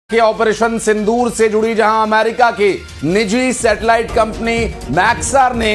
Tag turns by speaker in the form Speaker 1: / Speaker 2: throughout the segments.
Speaker 1: के ऑपरेशन सिंदूर से जुड़ी, जहां अमेरिका की निजी सैटेलाइट कंपनी मैक्सार ने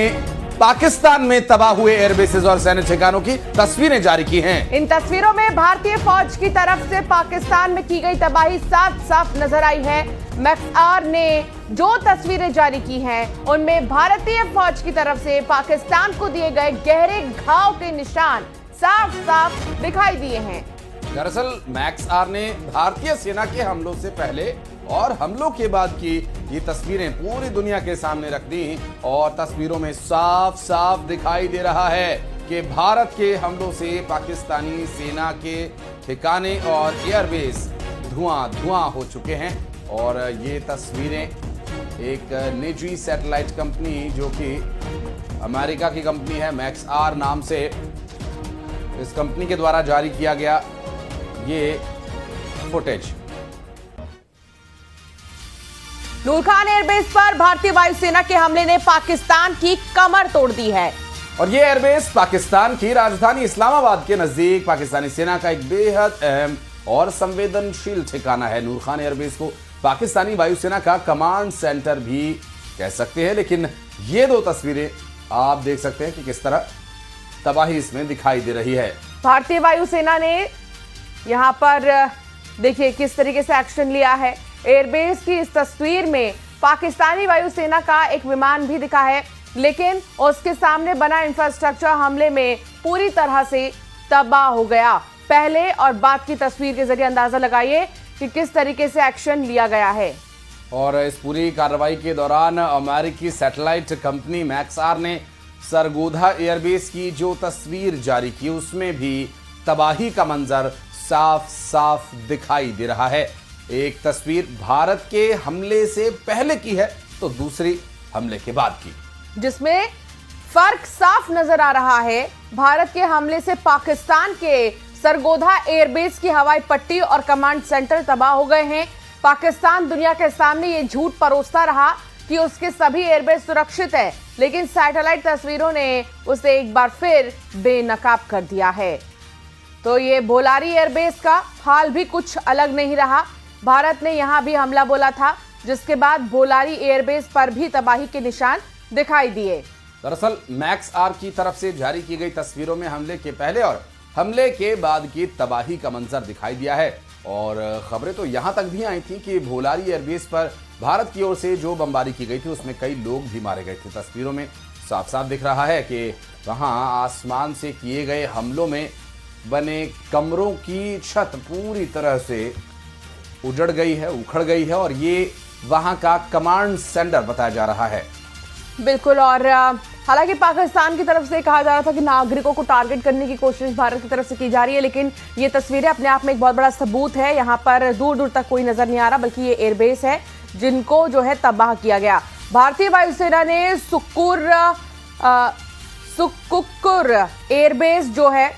Speaker 1: पाकिस्तान में तबाह हुए एयरबेसेस और सैन्य ठिकानों की तस्वीरें जारी की हैं।
Speaker 2: इन तस्वीरों में भारतीय फौज की तरफ से पाकिस्तान में की गई तबाही साफ साफ नजर आई है। मैक्सार ने जो तस्वीरें जारी की हैं, उनमें भारतीय फौज की तरफ से पाकिस्तान को दिए गए गहरे घाव के निशान साफ साफ दिखाई दिए हैं।
Speaker 1: दरअसल मैक्सार ने भारतीय सेना के हमलों से पहले और हमलों के बाद की ये तस्वीरें पूरी दुनिया के सामने रख दी और तस्वीरों में साफ साफ दिखाई दे रहा है कि भारत के हमलों से पाकिस्तानी सेना के ठिकाने और एयरबेस धुआं धुआं हो चुके हैं। और ये तस्वीरें एक निजी सैटेलाइट कंपनी, जो कि अमेरिका की कंपनी है मैक्सार नाम से, इस कंपनी के द्वारा जारी किया गया ये फुटेज।
Speaker 2: नूर खान एयरबेस पर भारतीय वायुसेना के हमले ने पाकिस्तान की कमर तोड़ दी है।
Speaker 1: और ये एयरबेस पाकिस्तान की राजधानी इस्लामाबाद के नजदीक पाकिस्तानी सेना का एक बेहद अहम और संवेदनशील ठिकाना है। नूर खान एयरबेस को पाकिस्तानी वायुसेना का कमांड सेंटर भी कह सकते हैं। लेकिन ये दो तस्वीरें आप देख सकते हैं कि किस तरह तबाही इसमें दिखाई दे रही है।
Speaker 2: भारतीय वायुसेना ने यहाँ पर देखिए किस तरीके से एक्शन लिया है। एयरबेस की इस तस्वीर में पाकिस्तानी वायुसेना का एक विमान भी दिखा है, लेकिन उसके सामने बना इंफ्रास्ट्रक्चर हमले में पूरी तरह से तबाह हो गया। पहले और बाद की तस्वीर के जरिए अंदाजा लगाइए कि किस तरीके से एक्शन लिया गया है।
Speaker 1: और इस पूरी कार्रवाई के दौरान अमेरिकी सैटेलाइट कंपनी मैक्सार ने सरगोधा एयरबेस की जो तस्वीर जारी की, उसमें भी तबाही का मंजर साफ साफ दिखाई दे रहा है। एक तस्वीर भारत के हमले से पहले की है तो दूसरी हमले के बाद की,
Speaker 2: जिसमें फर्क साफ नजर आ रहा है। भारत के हमले से पाकिस्तान के सरगोधा एयरबेस की हवाई पट्टी और कमांड सेंटर तबाह हो गए हैं। पाकिस्तान दुनिया के सामने ये झूठ परोसता रहा कि उसके सभी एयरबेस सुरक्षित है, लेकिन सैटेलाइट तस्वीरों ने उसे एक बार फिर बेनकाब कर दिया है। तो ये बोलारी एयरबेस का हाल भी कुछ अलग नहीं रहा। भारत ने यहां भी हमला बोला था, जिसके बाद बोलारी एयरबेस पर भी तबाही के निशान दिखाई दिए।
Speaker 1: दरअसल मैक्सार की तरफ से जारी की गई तस्वीरों में हमले के पहले और हमले के बाद की तबाही का मंजर दिखाई दिया है। और खबरें तो यहां तक भी आई थी कि बोलारी एयरबेस पर भारत की ओर से जो बमबारी की गई थी, उसमें कई लोग भी मारे गए थे। तस्वीरों में साफ साफ दिख रहा है कि वहां आसमान से किए गए हमलों में बने कमरों की छत पूरी तरह से उजड़ गई है, उखड़ गई है। और ये वहां का कमांड सेंटर बताया जा रहा है।
Speaker 2: बिल्कुल। और हालांकि पाकिस्तान की तरफ से कहा जा रहा था कि नागरिकों को टारगेट करने की कोशिश भारत की तरफ से की जा रही है, लेकिन ये तस्वीरें अपने आप में एक बहुत बड़ा सबूत है। यहाँ पर दूर दूर तक कोई नजर नहीं आ रहा, बल्कि ये एयरबेस है जिनको जो है तबाह किया गया। भारतीय वायुसेना ने सुक्कुर एयरबेस जो है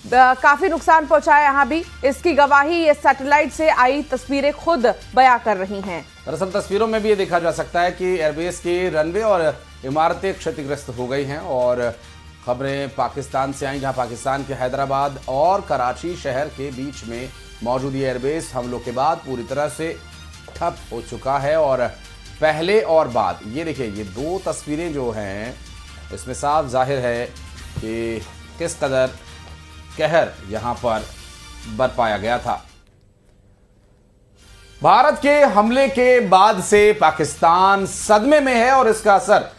Speaker 2: काफी नुकसान पहुंचाया। यहाँ भी इसकी गवाही ये सैटेलाइट से आई तस्वीरें खुद बयां कर रही हैं।
Speaker 1: दरअसल तस्वीरों में भी ये देखा जा सकता है कि एयरबेस के रनवे और इमारतें क्षतिग्रस्त हो गई हैं। और खबरें पाकिस्तान से आई, जहां पाकिस्तान के हैदराबाद और कराची शहर के बीच में मौजूद एयरबेस हमलों के बाद पूरी तरह से ठप हो चुका है। और पहले और बाद, ये देखिए ये दो तस्वीरें जो हैं, इसमें साफ जाहिर है कि किस कदर कहर यहां पर बरपाया गया था। भारत के हमले के बाद से पाकिस्तान सदमे में है और इसका असर